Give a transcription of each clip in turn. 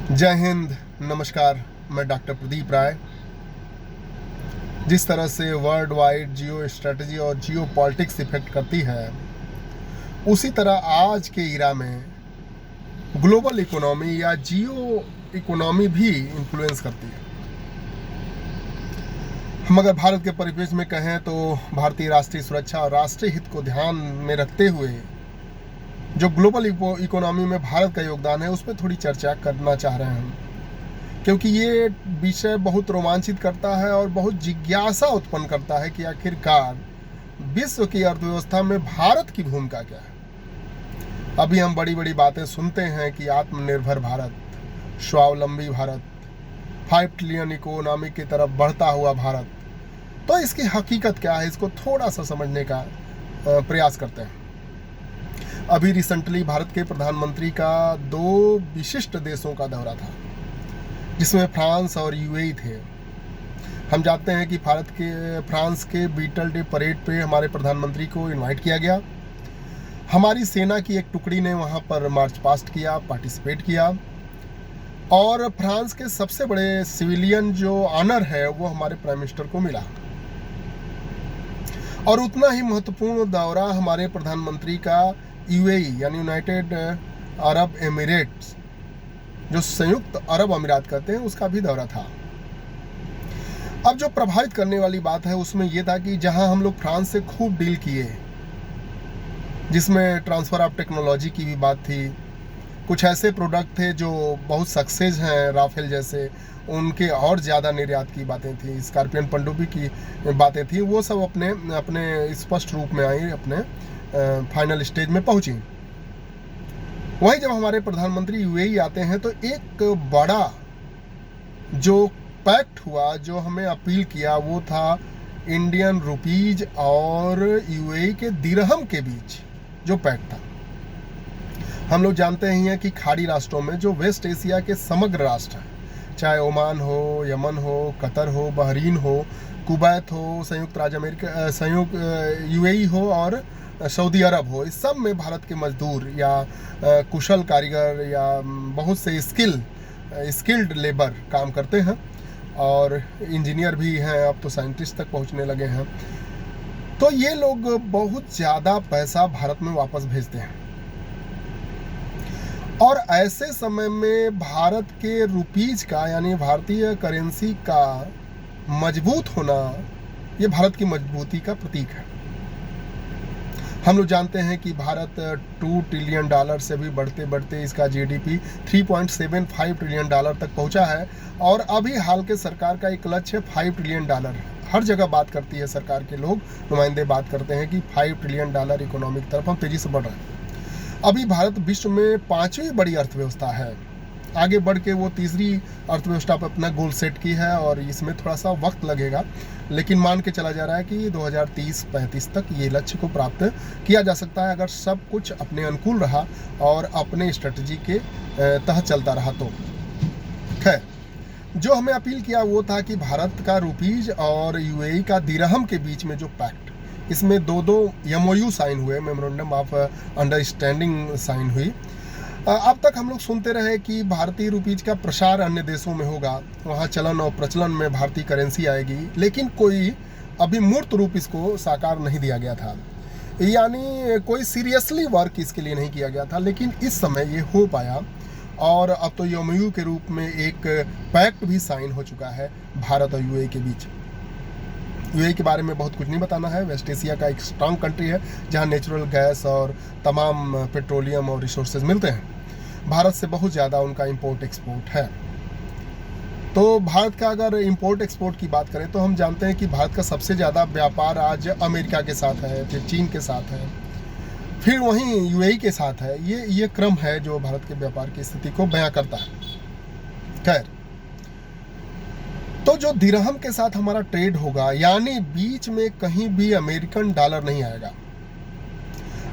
जय हिंद, नमस्कार। मैं डॉक्टर प्रदीप राय। जिस तरह से वर्ल्ड वाइड जियो स्ट्रेटजी और जियो पॉलिटिक्स इफेक्ट करती है, उसी तरह आज के इरा में ग्लोबल इकोनॉमी या जियो इकोनॉमी भी इन्फ्लुएंस करती है। हम अगर भारत के परिप्रेक्ष्य में कहें तो भारतीय राष्ट्रीय सुरक्षा और राष्ट्रीय हित को ध्यान में रखते हुए जो ग्लोबल इकोनॉमी में भारत का योगदान है, उस पर थोड़ी चर्चा करना चाह रहे हैं हम, क्योंकि ये विषय बहुत रोमांचित करता है और बहुत जिज्ञासा उत्पन्न करता है कि आखिरकार विश्व की अर्थव्यवस्था में भारत की भूमिका क्या है। अभी हम बड़ी बड़ी बातें सुनते हैं कि आत्मनिर्भर भारत, स्वावलंबी भारत, 5 ट्रिलियन इकोनॉमी की तरफ बढ़ता हुआ भारत। तो इसकी हकीकत क्या है, इसको थोड़ा सा समझने का प्रयास करते हैं। अभी रिसेंटली भारत के प्रधानमंत्री का 2 विशिष्ट देशों का दौरा था, जिसमें फ्रांस और यूएई थे। हम जानते हैं कि फ्रांस के बीटल डे परेड पे हमारे प्रधानमंत्री को इनवाइट किया गया। हमारी सेना की एक टुकड़ी ने वहाँ पर मार्च पास्ट किया, पार्टिसिपेट किया, और फ्रांस के सबसे बड़े सिविलियन जो ऑनर है वो हमारे प्राइम मिनिस्टर को मिला। और उतना ही महत्वपूर्ण दौरा हमारे प्रधानमंत्री का यूएई यानी यूनाइटेड अरब एमिरेट्स, जो संयुक्त अरब अमीरात कहते हैं, उसका भी दौरा था। अब जो प्रभावित करने वाली बात है उसमें यह था कि जहां हम लोग फ्रांस से खूब डील किए, जिसमें ट्रांसफ़र ऑफ टेक्नोलॉजी की भी बात थी, कुछ ऐसे प्रोडक्ट थे जो बहुत सक्सेस हैं, राफेल जैसे, उनके और ज़्यादा निर्यात की बातें थी, स्कॉर्पियन पनडुब्बी की बातें थी, वो सब अपने अपने स्पष्ट रूप में आई, अपने फाइनल स्टेज में पहुंची। वहीं जब हमारे प्रधानमंत्री यूएई आते हैं तो एक बड़ा जो पैक्ट हुआ, जो हमें अपील किया, वो था इंडियन रुपीज और यूएई के दिरहम के बीच जो पैक्ट था। हम लोग जानते ही हैं कि खाड़ी राष्ट्रों में जो वेस्ट एशिया के समग्र राष्ट्र हैं, चाहे ओमान हो, यमन हो, कतर हो, बहरीन हो, कुवैत हो, संयुक्त राज्य अमेरिका, संयुक्त यूएई हो और सऊदी अरब हो, इस सब में भारत के मजदूर या कुशल कारीगर या बहुत से स्किल्ड लेबर काम करते हैं, और इंजीनियर भी हैं, अब तो साइंटिस्ट तक पहुंचने लगे हैं। तो ये लोग बहुत ज़्यादा पैसा भारत में वापस भेजते हैं, और ऐसे समय में भारत के रुपीज का यानी भारतीय करेंसी का मजबूत होना, ये भारत की मजबूती का प्रतीक है। हम लोग जानते हैं कि भारत $2 ट्रिलियन से भी बढ़ते बढ़ते इसका जीडीपी $3.75 ट्रिलियन तक पहुंचा है, और अभी हाल के सरकार का एक लक्ष्य $5 ट्रिलियन है। हर जगह बात करती है सरकार के लोग, नुमाइंदे बात करते हैं कि $5 ट्रिलियन इकोनॉमी की तरफ हम तेजी से बढ़ रहे हैं। अभी भारत विश्व में 5वीं बड़ी अर्थव्यवस्था है, आगे बढ़ के वो 3री अर्थव्यवस्था पर अपना गोल सेट की है, और इसमें थोड़ा सा वक्त लगेगा, लेकिन मान के चला जा रहा है कि 2030-35 तक ये लक्ष्य को प्राप्त किया जा सकता है, अगर सब कुछ अपने अनुकूल रहा और अपने स्ट्रेटजी के तहत चलता रहा तो। खैर, जो हमें अपील किया वो था कि भारत का रुपीज और यूएई का दिरहम के बीच में जो पैक्ट, इसमें 2 एमओयू साइन हुए, मेमोरेंडम ऑफ अंडरस्टैंडिंग साइन हुई। अब तक हम लोग सुनते रहे कि भारतीय रुपीज का प्रसार अन्य देशों में होगा, वहाँ चलन और प्रचलन में भारतीय करेंसी आएगी, लेकिन कोई अभी मूर्त रूप इसको साकार नहीं दिया गया था, यानी कोई सीरियसली वर्क इसके लिए नहीं किया गया था। लेकिन इस समय ये हो पाया, और अब तो एमओयू के रूप में एक पैक्ट भी साइन हो चुका है भारत और यूएई के बीच। यूएई के बारे में बहुत कुछ नहीं बताना है, वेस्ट एशिया का एक स्ट्रांग कंट्री है, जहाँ नेचुरल गैस और तमाम पेट्रोलियम और रिसोर्सेज मिलते हैं। भारत से बहुत ज़्यादा उनका इंपोर्ट एक्सपोर्ट है। तो भारत का अगर इंपोर्ट एक्सपोर्ट की बात करें तो हम जानते हैं कि भारत का सबसे ज़्यादा व्यापार आज अमेरिका के साथ है, फिर चीन के साथ है, फिर वहीं यूएई के साथ है। ये क्रम है जो भारत के व्यापार की स्थिति को बयां करता है। खैर, तो जो दिरहम के साथ हमारा ट्रेड होगा, यानी बीच में कहीं भी अमेरिकन डॉलर नहीं आएगा।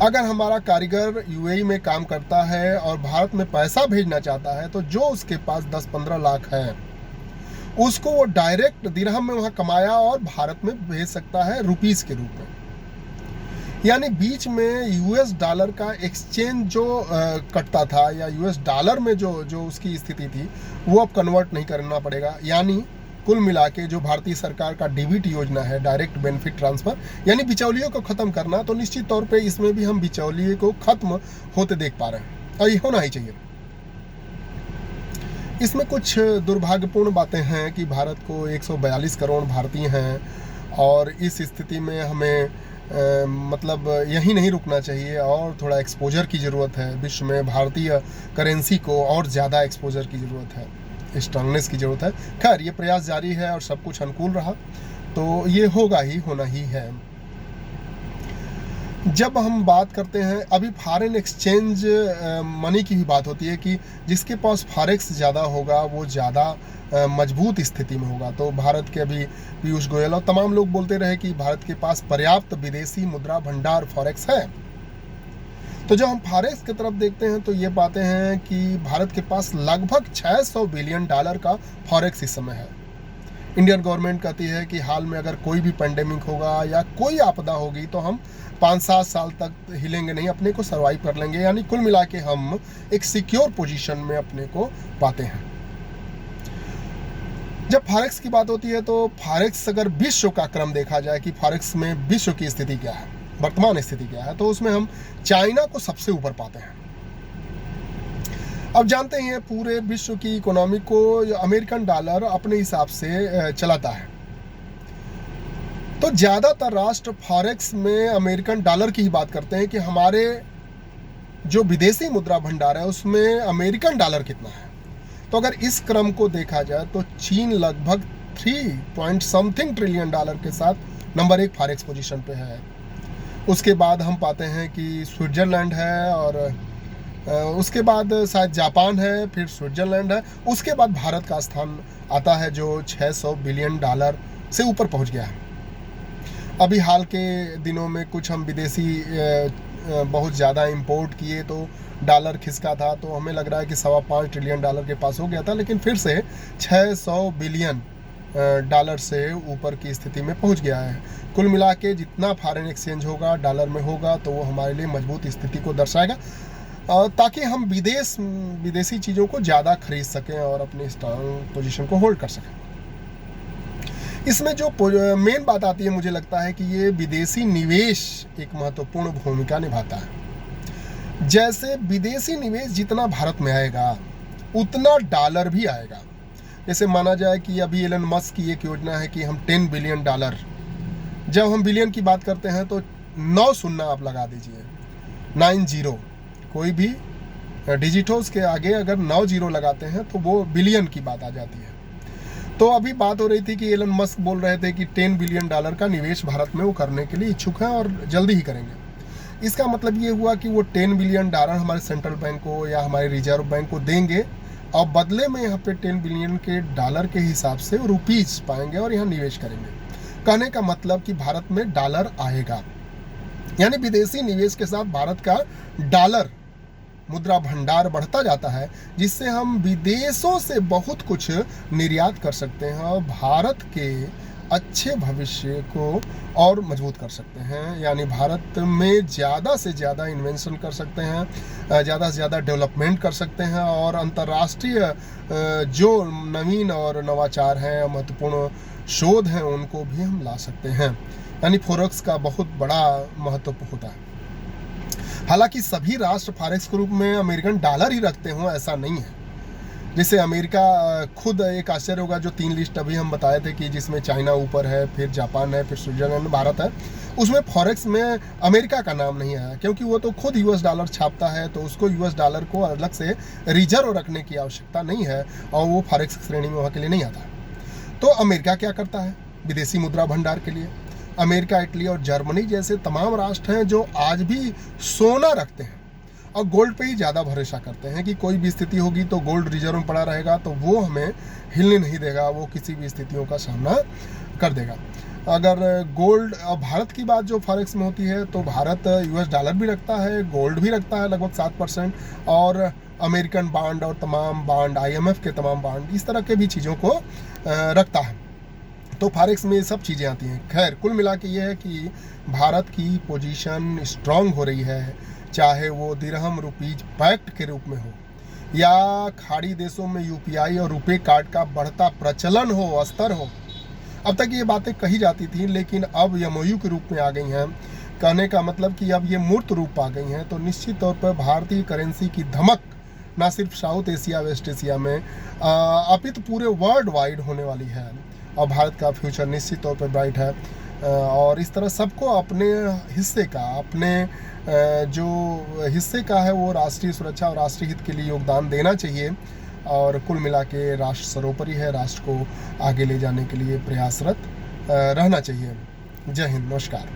अगर हमारा कारीगर यूएई में काम करता है और भारत में पैसा भेजना चाहता है, तो जो उसके पास 10-15 लाख है, उसको वो डायरेक्ट दिरहम में वहाँ कमाया और भारत में भेज सकता है रुपीस के रूप में। यानी बीच में यूएस डॉलर का एक्सचेंज जो कटता था, या यूएस डॉलर में जो उसकी स्थिति थी, वो अब कन्वर्ट नहीं करना पड़ेगा। यानी कुल मिला के जो भारतीय सरकार का डीबीटी योजना है, डायरेक्ट बेनिफिट ट्रांसफर, यानी बिचौलियों को खत्म करना, तो निश्चित तौर पे इसमें भी हम बिचौलिए को खत्म होते देख पा रहे हैं, और ये होना ही चाहिए। इसमें कुछ दुर्भाग्यपूर्ण बातें हैं कि भारत को 142 करोड़ भारतीय हैं, और इस स्थिति में हमें मतलब यही नहीं रुकना चाहिए, और थोड़ा एक्सपोजर की ज़रूरत है। विश्व में भारतीय करेंसी को और ज़्यादा एक्सपोजर की ज़रूरत है, स्ट्रांगनेस की ज़रूरत है। खैर, ये प्रयास जारी है और सब कुछ अनुकूल रहा तो ये होगा ही, होना ही है। जब हम बात करते हैं, अभी फॉरेन एक्सचेंज मनी की भी बात होती है कि जिसके पास फॉरेक्स ज़्यादा होगा वो ज़्यादा मजबूत स्थिति में होगा। तो भारत के अभी पीयूष गोयल और तमाम लोग बोलते रहे कि भारत के पास पर्याप्त विदेशी मुद्रा भंडार फॉरेक्स है। तो जब हम फॉरेक्स की तरफ देखते हैं तो ये पाते हैं कि भारत के पास लगभग 600 बिलियन डॉलर का फॉरेक्स इस समय है। इंडियन गवर्नमेंट कहती है कि हाल में अगर कोई भी पेंडेमिक होगा या कोई आपदा होगी तो हम 5-7 साल तक हिलेंगे नहीं, अपने को सर्वाइव कर लेंगे। यानी कुल मिला के हम एक सिक्योर पोजीशन में अपने को पाते हैं। जब फॉरेक्स की बात होती है तो फॉरेक्स, अगर विश्व का क्रम देखा जाए कि फॉरेक्स में विश्व की स्थिति क्या है, वर्तमान स्थिति क्या है, तो उसमें हम चाइना को सबसे ऊपर पाते हैं। अब जानते हैं पूरे विश्व की इकोनॉमी को अमेरिकन डॉलर अपने हिसाब से चलाता है। तो ज़्यादातर राष्ट्र फॉरेक्स में अमेरिकन डॉलर की ही बात करते हैं कि हमारे जो विदेशी मुद्रा भंडार है उसमें अमेरिकन डॉलर कितना है। तो अगर इस क्रम को देखा जाए तो चीन लगभग 3 ट्रिलियन डॉलर के साथ नंबर 1 फॉरेक्स पोजीशन पे है। उसके बाद हम पाते हैं कि स्विट्जरलैंड है, और उसके बाद शायद जापान है, फिर स्विट्जरलैंड है, उसके बाद भारत का स्थान आता है जो 600 बिलियन डॉलर से ऊपर पहुंच गया है। अभी हाल के दिनों में कुछ हम विदेशी बहुत ज़्यादा इंपोर्ट किए तो डॉलर खिसका था, तो हमें लग रहा है कि 5.25 ट्रिलियन डॉलर के पास हो गया था, लेकिन फिर से 600 बिलियन डॉलर से ऊपर की स्थिति में पहुंच गया है। कुल मिला के जितना फॉरेन एक्सचेंज होगा डॉलर में होगा तो वो हमारे लिए मजबूत स्थिति को दर्शाएगा, ताकि हम विदेशी चीज़ों को ज़्यादा खरीद सकें और अपनी स्ट्रांग पोजीशन को होल्ड कर सकें। इसमें जो मेन बात आती है, मुझे लगता है कि ये विदेशी निवेश एक महत्वपूर्ण भूमिका निभाता है। जैसे विदेशी निवेश जितना भारत में आएगा उतना डॉलर भी आएगा। जैसे माना जाए कि अभी एलन मस्क की एक योजना है कि हम 10 बिलियन डॉलर, जब हम बिलियन की बात करते हैं तो 9 शून्य आप लगा दीजिए, 90, कोई भी डिजिटोस के आगे अगर 9 जीरो लगाते हैं तो वो बिलियन की बात आ जाती है। तो अभी बात हो रही थी कि एलन मस्क बोल रहे थे कि 10 बिलियन डॉलर का निवेश भारत में वो करने के लिए इच्छुक हैं और जल्दी ही करेंगे। इसका मतलब ये हुआ कि वो 10 बिलियन डॉलर हमारे सेंट्रल बैंक को या हमारे रिजर्व बैंक को देंगे, और बदले में यहाँ पे 10 बिलियन के डॉलर के हिसाब से रुपीज पाएंगे और यहाँ निवेश करेंगे। कहने का मतलब कि भारत में डॉलर आएगा, यानी विदेशी निवेश के साथ भारत का डॉलर मुद्रा भंडार बढ़ता जाता है, जिससे हम विदेशों से बहुत कुछ निर्यात कर सकते हैं और भारत के अच्छे भविष्य को और मजबूत कर सकते हैं। यानी भारत में ज़्यादा से ज़्यादा इन्वेंशन कर सकते हैं, ज़्यादा से ज़्यादा डेवलपमेंट कर सकते हैं, और अंतर्राष्ट्रीय जो नवीन और नवाचार हैं, महत्वपूर्ण शोध हैं, उनको भी हम ला सकते हैं। यानी फॉरेक्स का बहुत बड़ा महत्व होता है। हालांकि सभी राष्ट्र फॉरेक्स के रूप में अमेरिकन डॉलर ही रखते हों ऐसा नहीं है। जैसे अमेरिका खुद, एक आश्चर्य होगा, जो 3 लिस्ट अभी हम बताए थे कि जिसमें चाइना ऊपर है, फिर जापान है, फिर स्विट्जरलैंड, भारत है, उसमें फॉरेक्स में अमेरिका का नाम नहीं आया, क्योंकि वो तो खुद यूएस डॉलर छापता है, तो उसको यूएस डॉलर को अलग से रिजर्व रखने की आवश्यकता नहीं है और वो फॉरेक्स श्रेणी में वहाँ के लिए नहीं आता। तो अमेरिका क्या करता है विदेशी मुद्रा भंडार के लिए? अमेरिका, इटली और जर्मनी जैसे तमाम राष्ट्र हैं जो आज भी सोना रखते हैं और गोल्ड पे ही ज़्यादा भरोसा करते हैं कि कोई भी स्थिति होगी तो गोल्ड रिजर्व में पड़ा रहेगा, तो वो हमें हिलने नहीं देगा, वो किसी भी स्थितियों का सामना कर देगा। अगर गोल्ड, भारत की बात जो फॉरेक्स में होती है, तो भारत यूएस डॉलर भी रखता है, गोल्ड भी रखता है लगभग 7%, और अमेरिकन बॉन्ड और तमाम बॉन्ड, IMF के तमाम बॉन्ड, इस तरह के भी चीज़ों को रखता है। तो फॉरेक्स में ये सब चीज़ें आती हैं। खैर कुल मिला के ये है कि भारत की पोजीशन स्ट्रांग हो रही है, चाहे वो दिरहम रुपीज पैक्ट के रूप में हो या खाड़ी देशों में यूपीआई और रुपए कार्ड का बढ़ता प्रचलन हो, स्तर हो। अब तक ये बातें कही जाती थी, लेकिन अब एमओयू के रूप में आ गई हैं। कहने का मतलब कि अब ये मूर्त रूप आ गई हैं, तो निश्चित तौर पर भारतीय करेंसी की धमक ना सिर्फ साउथ एशिया वेस्ट एशिया में अपितु पूरे वर्ल्ड वाइड होने वाली है और भारत का फ्यूचर निश्चित तौर पर ब्राइट है। और इस तरह सबको अपने हिस्से का, अपने जो हिस्से का है वो राष्ट्रीय सुरक्षा और राष्ट्रीय हित के लिए योगदान देना चाहिए। और कुल मिला के राष्ट्र सर्वोपरि है, राष्ट्र को आगे ले जाने के लिए प्रयासरत रहना चाहिए। जय हिंद, नमस्कार।